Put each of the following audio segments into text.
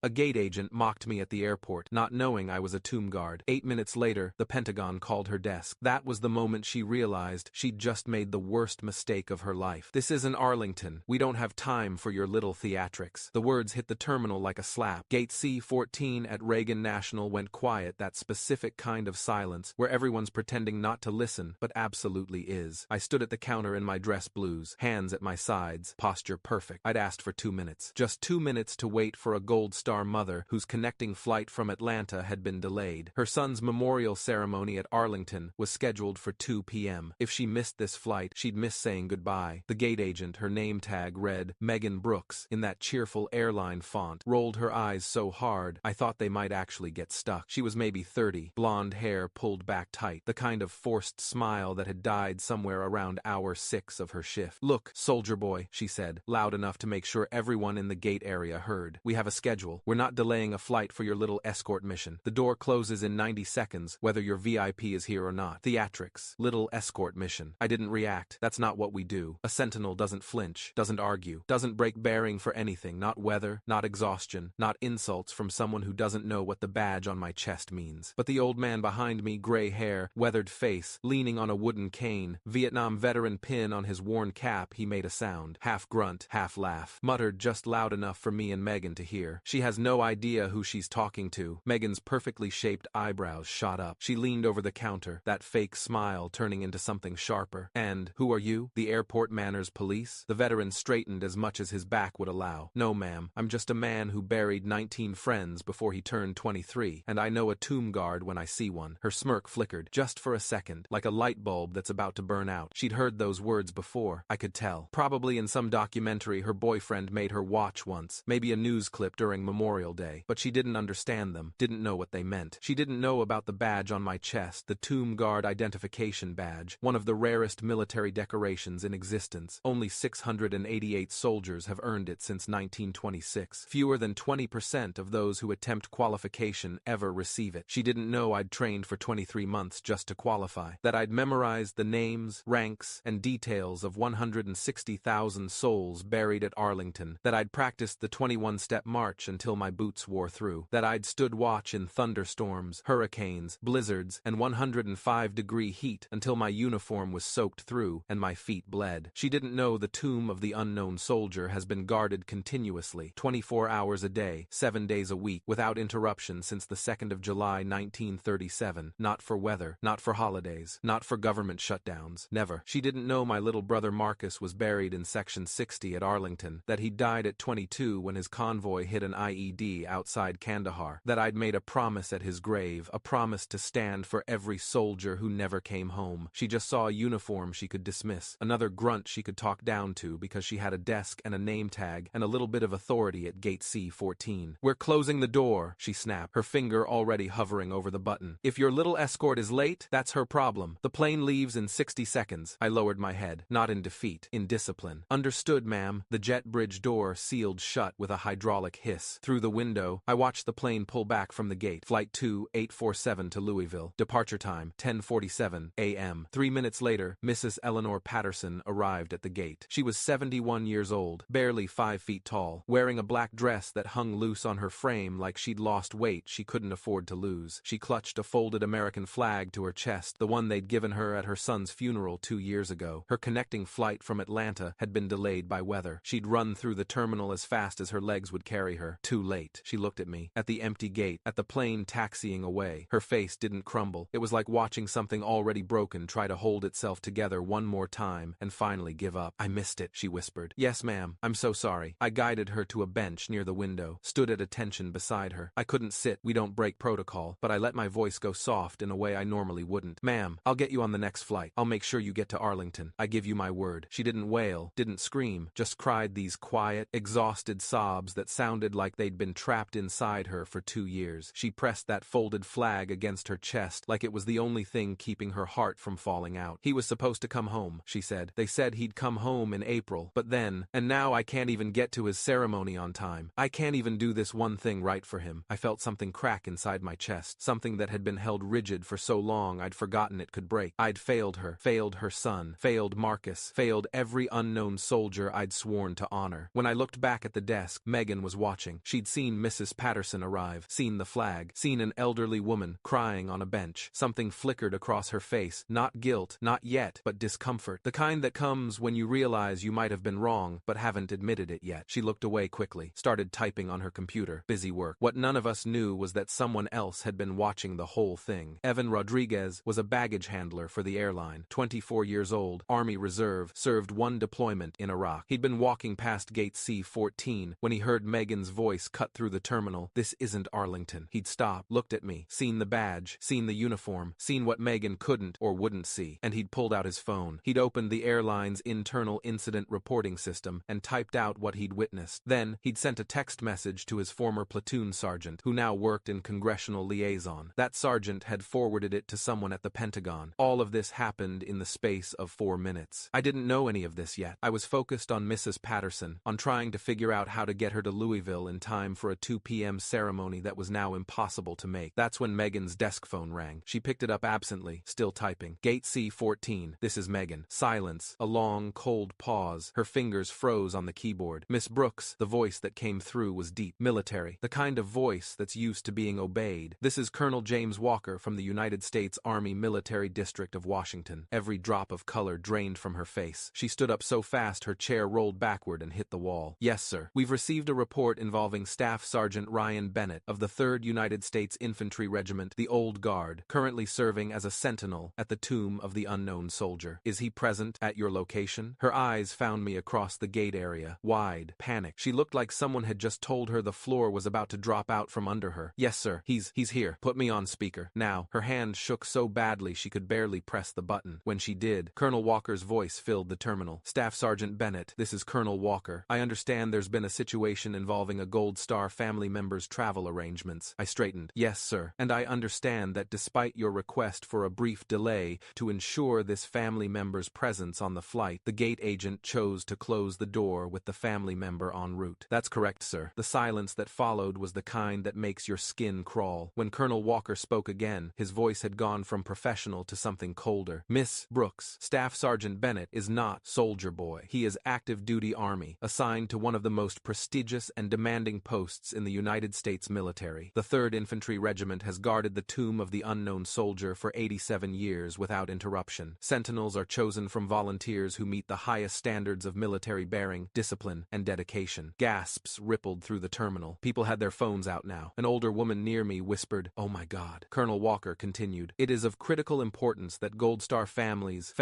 A gate agent mocked me at the airport, not knowing I was a tomb guard. 8 minutes later, the Pentagon called her desk. That was the moment she realized she'd just made the worst mistake of her life. "This isn't Arlington. We don't have time for your little theatrics." The words hit the terminal like a slap. Gate C-14 at Reagan National went quiet, that specific kind of silence where everyone's pretending not to listen but absolutely is. I stood at the counter in my dress blues, hands at my sides, posture perfect. I'd asked for 2 minutes. Just 2 minutes to wait for a Gold Star mother whose connecting flight from Atlanta had been delayed. Her son's memorial ceremony at Arlington was scheduled for 2 p.m. If she missed this flight, she'd miss saying goodbye. The gate agent, her name tag read Megan Brooks in that cheerful airline font, rolled her eyes so hard I thought they might actually get stuck. She was maybe 30, blonde hair pulled back tight, the kind of forced smile that had died somewhere around hour 6 of her shift. "Look, soldier boy," she said, loud enough to make sure everyone in the gate area heard. "We have a schedule. We're not delaying a flight for your little escort mission. The door closes in 90 seconds, whether your VIP is here or not." Theatrics. Little escort mission. I didn't react. That's not what we do. A sentinel doesn't flinch, doesn't argue, doesn't break bearing for anything, not weather, not exhaustion, not insults from someone who doesn't know what the badge on my chest means. But the old man behind me, gray hair, weathered face, leaning on a wooden cane, Vietnam veteran pin on his worn cap, he made a sound, half grunt, half laugh, muttered just loud enough for me and Megan to hear. She has no idea who she's talking to. Megan's perfectly shaped eyebrows shot up. She leaned over the counter, that fake smile turning into something sharper. "And who are you? The airport manners police?" The veteran straightened as much as his back would allow. "No, ma'am. I'm just a man who buried 19 friends before he turned 23, and I know a tomb guard when I see one." Her smirk flickered, just for a second, like a light bulb that's about to burn out. She'd heard those words before, I could tell. Probably in some documentary her boyfriend made her watch once, maybe a news clip during Memorial Day, but she didn't understand them, didn't know what they meant. She didn't know about the badge on my chest, the Tomb Guard Identification Badge, one of the rarest military decorations in existence. Only 688 soldiers have earned it since 1926. Fewer than 20% of those who attempt qualification ever receive it. She didn't know I'd trained for 23 months just to qualify, that I'd memorized the names, ranks, and details of 160,000 souls buried at Arlington, that I'd practiced the 21-step march until my boots wore through, that I'd stood watch in thunderstorms, hurricanes, blizzards, and 105-degree heat until my uniform was soaked through and my feet bled. She didn't know the tomb of the unknown soldier has been guarded continuously, 24 hours a day, 7 days a week, without interruption since the 2nd of July 1937, not for weather, not for holidays, not for government shutdowns, never. She didn't know my little brother Marcus was buried in Section 60 at Arlington, that he died at 22 when his convoy hit an IED outside Kandahar, that I'd made a promise at his grave, a promise to stand for every soldier who never came home. She just saw a uniform she could dismiss, another grunt she could talk down to because she had a desk and a name tag and a little bit of authority at Gate C-14. "We're closing the door," she snapped, her finger already hovering over the button. "If your little escort is late, that's her problem. The plane leaves in 60 seconds. I lowered my head, not in defeat, in discipline. "Understood, ma'am." The jet bridge door sealed shut with a hydraulic hiss. Through the window, I watched the plane pull back from the gate. Flight 2847 to Louisville. Departure time, 10:47 a.m. 3 minutes later, Mrs. Eleanor Patterson arrived at the gate. She was 71 years old, barely 5 feet tall, wearing a black dress that hung loose on her frame like she'd lost weight she couldn't afford to lose. She clutched a folded American flag to her chest, the one they'd given her at her son's funeral 2 years ago. Her connecting flight from Atlanta had been delayed by weather. She'd run through the terminal as fast as her legs would carry her. Too late. She looked at me, at the empty gate, at the plane taxiing away. Her face didn't crumble. It was like watching something already broken try to hold itself together one more time and finally give up. "I missed it," she whispered. "Yes, ma'am. I'm so sorry." I guided her to a bench near the window, stood at attention beside her. I couldn't sit, we don't break protocol, but I let my voice go soft in a way I normally wouldn't. "Ma'am, I'll get you on the next flight. I'll make sure you get to Arlington. I give you my word." She didn't wail, didn't scream, just cried these quiet, exhausted sobs that sounded like they'd been trapped inside her for 2 years. She pressed that folded flag against her chest like it was the only thing keeping her heart from falling out. "He was supposed to come home," she said. "They said he'd come home in April, but then, and now I can't even get to his ceremony on time. I can't even do this one thing right for him." I felt something crack inside my chest, something that had been held rigid for so long I'd forgotten it could break. I'd failed her son, failed Marcus, failed every unknown soldier I'd sworn to honor. When I looked back at the desk, Megan was watching. She'd seen Mrs. Patterson arrive, seen the flag, seen an elderly woman crying on a bench. Something flickered across her face, not guilt, not yet, but discomfort. The kind that comes when you realize you might have been wrong, but haven't admitted it yet. She looked away quickly, started typing on her computer. Busy work. What none of us knew was that someone else had been watching the whole thing. Evan Rodriguez was a baggage handler for the airline, 24 years old, Army Reserve, served one deployment in Iraq. He'd been walking past gate C-14 when he heard Megan's voice cut through the terminal. "This isn't Arlington." He'd stopped, looked at me, seen the badge, seen the uniform, seen what Megan couldn't or wouldn't see, and he'd pulled out his phone. He'd opened the airline's internal incident reporting system and typed out what he'd witnessed. Then, he'd sent a text message to his former platoon sergeant, who now worked in congressional liaison. That sergeant had forwarded it to someone at the Pentagon. All of this happened in the space of 4 minutes. I didn't know any of this yet. I was focused on Mrs. Patterson, on trying to figure out how to get her to Louisville in time for a 2 p.m. ceremony that was now impossible to make. That's when Megan's desk phone rang. She picked it up absently, still typing. "Gate C-14, this is Megan." Silence, a long, cold pause. Her fingers froze on the keyboard. "Miss Brooks," the voice that came through was deep, military, the kind of voice that's used to being obeyed. "This is Colonel James Walker from the United States Army Military District of Washington." Every drop of color drained from her face. She stood up so fast her chair rolled backward and hit the wall. "Yes, sir. We've received a report involving Staff Sergeant Ryan Bennett of the 3rd United States Infantry Regiment, the Old Guard, currently serving as a sentinel at the Tomb of the Unknown Soldier. Is he present at your location?" Her eyes found me across the gate area, wide, panicked. She looked like someone had just told her the floor was about to drop out from under her. "Yes, sir. He's here. Put me on speaker." Now, her hand shook so badly she could barely press the button. When she did, Colonel Walker's voice filled the terminal. "Staff Sergeant Bennett, this is Colonel Walker. I understand there's been a situation involving a Gold Star family member's travel arrangements." I straightened. "Yes, sir. And I understand that despite your request for a brief delay to ensure this family member's presence on the flight, the gate agent chose to close the door with the family member en route." "That's correct, sir." The silence that followed was the kind that makes your skin crawl. When Colonel Walker spoke again, his voice had gone from professional to something colder. "Miss Brooks, Staff Sergeant Bennett is not soldier boy. He is active duty Army, assigned to one of the most prestigious and demanding posts in the United States military. The 3rd Infantry Regiment has guarded the Tomb of the Unknown Soldier for 87 years without interruption. Sentinels are chosen from volunteers who meet the highest standards of military bearing, discipline, and dedication." Gasps rippled through the terminal. People had their phones out now. An older woman near me whispered, "Oh my God." Colonel Walker continued, "It is of critical importance that Gold Star families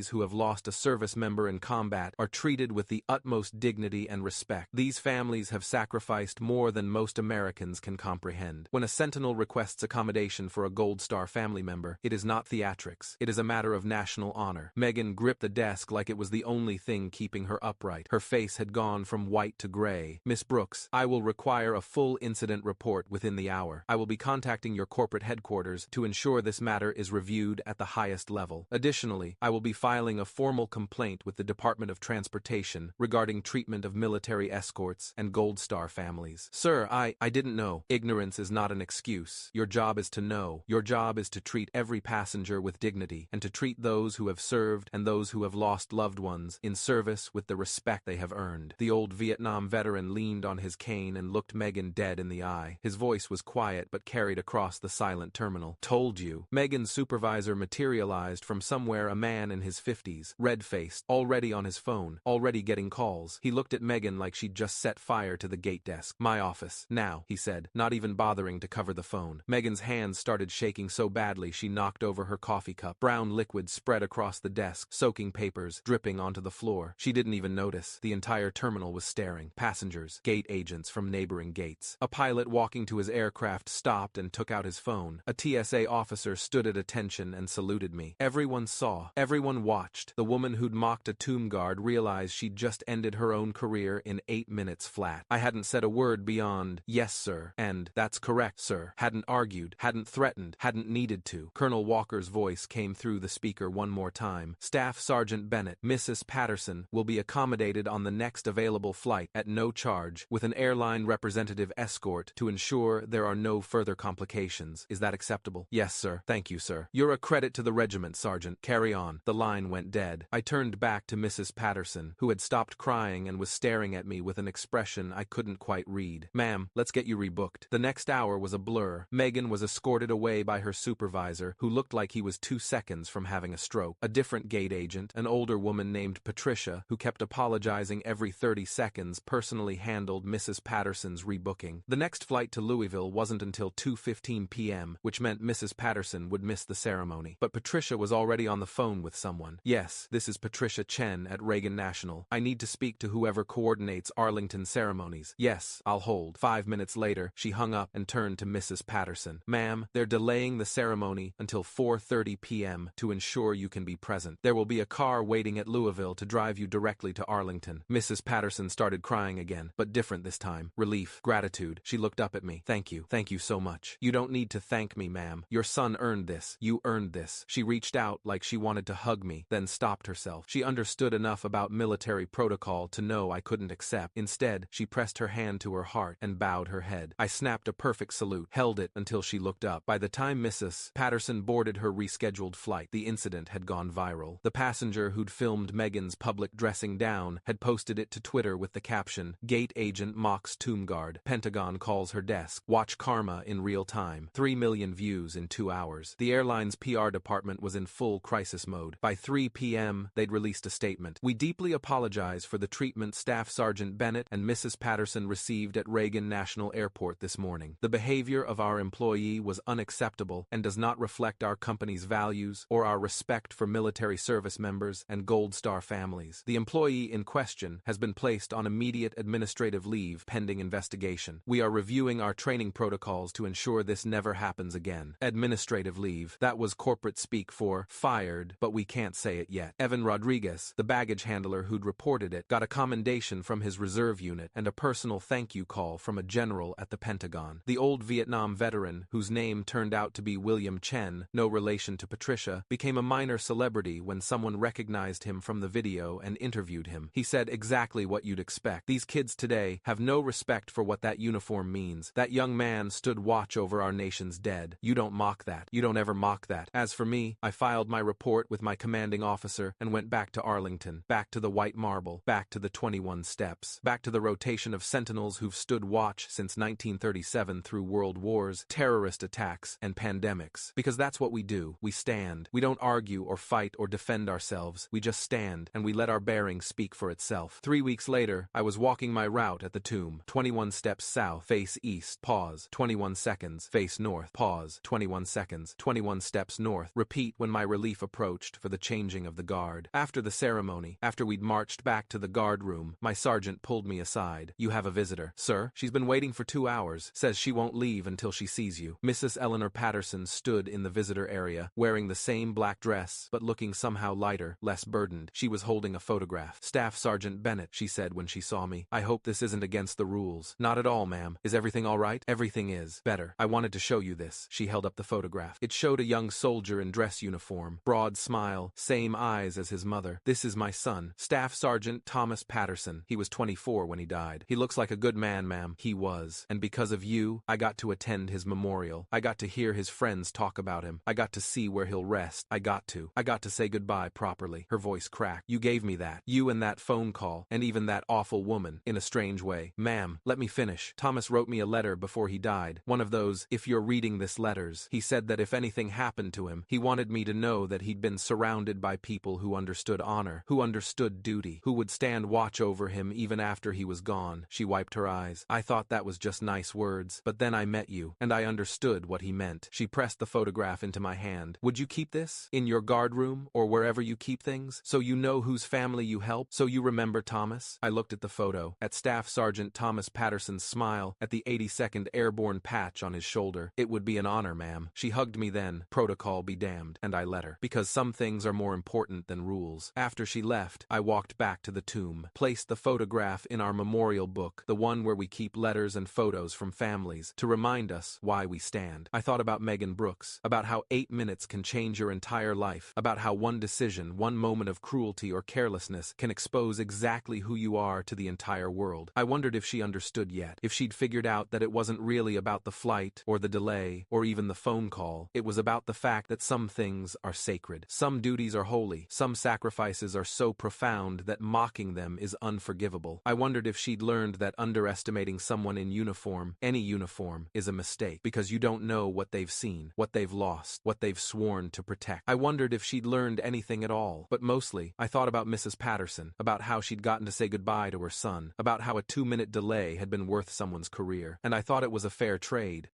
who have lost a service member in combat, are treated with the utmost dignity and respect. These families have sacrificed more than most Americans can comprehend. When a sentinel requests accommodation for a Gold Star family member, it is not theatrics. It is a matter of national honor." Megan gripped the desk like it was the only thing keeping her upright. Her face had gone from white to gray. "Miss Brooks, I will require a full incident report within the hour. I will be contacting your corporate headquarters to ensure this matter is reviewed at the highest level. Additionally, I will be filing a formal complaint with the Department of Transportation regarding treatment of military escorts and Gold Star families." "Sir, I didn't know." "Ignorance is not an excuse. Your job is to know. Your job is to treat every passenger with dignity, and to treat those who have served and those who have lost loved ones in service with the respect they have earned." The old Vietnam veteran leaned on his cane and looked Megan dead in the eye. His voice was quiet but carried across the silent terminal. "Told you." Megan's supervisor materialized from somewhere, a man in his 50s, red-faced, already on his phone, already getting calls. He looked at Megan like she'd just set fire to the gate desk. "My office, now," he said, not even bothering to cover the phone. Megan's hands started shaking so badly she knocked over her coffee cup. Brown liquid spread across the desk, soaking papers, dripping onto the floor. She didn't even notice. The entire terminal was staring. Passengers, gate agents from neighboring gates. A pilot walking to his aircraft stopped and took out his phone. A TSA officer stood at attention and saluted me. Everyone saw. Everyone watched. The woman who'd mocked a tomb guard realized she'd just ended her own career in 8 minutes flat. I hadn't said a word beyond, "Yes, sir," and "That's correct, sir." Hadn't argued, hadn't threatened, hadn't needed to. Colonel Walker's voice came through the speaker one more time. "Staff Sergeant Bennett, Mrs. Patterson will be accommodated on the next available flight at no charge, with an airline representative escort to ensure there are no further complications. Is that acceptable?" "Yes, sir." "Thank you, sir." "You're a credit to the regiment, Sergeant. Carry on." The line went dead. I turned back to Mrs. Patterson, who had stopped crying and was staring at me with an expression I couldn't quite read. Ma'am, let's get you rebooked. The next hour was a blur. Megan was escorted away by her supervisor, who looked like he was 2 seconds from having a stroke. A different gate agent, an older woman named Patricia, who kept apologizing every 30 seconds, personally handled Mrs. Patterson's rebooking. The next flight to Louisville wasn't until 2:15 p.m., which meant Mrs. Patterson would miss the ceremony. But Patricia was already on the phone with someone. Yes, this is Patricia Chen at Reagan National. I need to speak to whoever coordinates Arlington ceremonies. Yes, I'll hold. 5 minutes later, she hung up and turned to Mrs. Patterson. Ma'am, they're delaying the ceremony until 4:30 p.m. to ensure you can be present. There will be a car waiting at Louisville to drive you directly to Arlington. Mrs. Patterson started crying again, but different this time. Relief, gratitude. She looked up at me. Thank you. Thank you so much. You don't need to thank me, ma'am. Your son earned this. You earned this. She reached out like she wanted to hug me, then stopped herself. She understood enough about military protocol to know I couldn't accept. Instead, she pressed her hand to her heart and bowed her head. I snapped a perfect salute, held it until she looked up. By the time Mrs. Patterson boarded her rescheduled flight, the incident had gone viral. The passenger who'd filmed Megan's public dressing down had posted it to Twitter with the caption, "Gate agent mocks tomb guard. Pentagon calls her desk. Watch karma in real time." 3 million views in 2 hours. The airline's PR department was in full crisis mode. By 3 p.m., they'd released a statement. "We deeply apologize for the treatment Staff Sergeant Bennett and Mrs. Patterson received at Reagan National Airport this morning. The behavior of our employee was unacceptable and does not reflect our company's values or our respect for military service members and Gold Star families. The employee in question has been placed on immediate administrative leave pending investigation. We are reviewing our training protocols to ensure this never happens again." Administrative leave. That was corporate speak for fired, but we can't say it yet. Evan Rodriguez, the baggage handler who'd reported it, got a commendation from his reserve unit and a personal thank you call from a general at the Pentagon. The old Vietnam veteran, whose name turned out to be William Chen, no relation to Patricia, became a minor celebrity when someone recognized him from the video and interviewed him. He said exactly what you'd expect. "These kids today have no respect for what that uniform means. That young man stood watch over our nation's dead. You don't mock that. You don't ever mock that." As for me, I filed my report with my commanding officer and went back to Arlington, back to the white marble, back to the 21 steps, back to the rotation of sentinels who've stood watch since 1937 through world wars, terrorist attacks, and pandemics. Because that's what we do. We stand. We don't argue or fight or defend ourselves. We just stand, and we let our bearing speak for itself. 3 weeks later, I was walking my route at the tomb. 21 steps south, face east, pause. 21 seconds, face north, pause. 21 seconds, 21 steps north. Repeat when my relief approached for the changing of the guard. After the ceremony, after we'd marched back to the guard room, my sergeant pulled me aside. "You have a visitor." "Sir?" "She's been waiting for 2 hours. Says she won't leave until she sees you." Mrs. Eleanor Patterson stood in the visitor area, wearing the same black dress, but looking somehow lighter, less burdened. She was holding a photograph. "Staff Sergeant Bennett," she said when she saw me. "I hope this isn't against the rules." "Not at all, ma'am. Is everything all right?" "Everything is. Better. I wanted to show you this." She held up the photograph. It showed a young soldier in dress uniform, broad smile, same eyes as his mother. "This is my son, Staff Sergeant Thomas Patterson. He was 24 when he died. He looks like a good man, ma'am." He was. And because of you, I got to attend his memorial. I got to hear his friends talk about him. I got to see where he'll rest. I got to say goodbye properly. Her voice cracked. "You gave me that. You and that phone call, and even that awful woman, in a strange way." "Ma'am, let me finish. Thomas wrote me a letter before he died. One of those, if you're reading this letters. He said that if anything happened to him, he wanted me to know that he'd been surrounded by people who understood honor, who understood duty, who would stand watch over him even after he was gone." She wiped her eyes. "I thought that was just nice words, but then I met you, and I understood what he meant." She pressed the photograph into my hand. "Would you keep this? In your guard room, or wherever you keep things? So you know whose family you help? So you remember Thomas?" I looked at the photo, at Staff Sergeant Thomas Patterson's smile, at the 82nd Airborne patch on his shoulder. "It would be an honor, ma'am." She hugged me then, protocol be damned, and I let her. Because some things are more important than rules. After she left, I walked back to the tomb, placed the photograph in our memorial book, the one where we keep letters and photos from families, to remind us why we stand. I thought about Megan Brooks, about how 8 minutes can change your entire life, about how one decision, one moment of cruelty or carelessness can expose exactly who you are to the entire world. I wondered if she understood yet, if she'd figured out that it wasn't really about the flight, or the delay, or even the phone call. It was about the fact that some things are sacred. Some duties are holy. Some sacrifices are so profound that mocking them is unforgivable. I wondered if she'd learned that under underestimating someone in uniform, any uniform, is a mistake, because you don't know what they've seen, what they've lost, what they've sworn to protect. I wondered if she'd learned anything at all, but mostly, I thought about Mrs. Patterson, about how she'd gotten to say goodbye to her son, about how a 2-minute delay had been worth someone's career, and I thought it was a fair trade.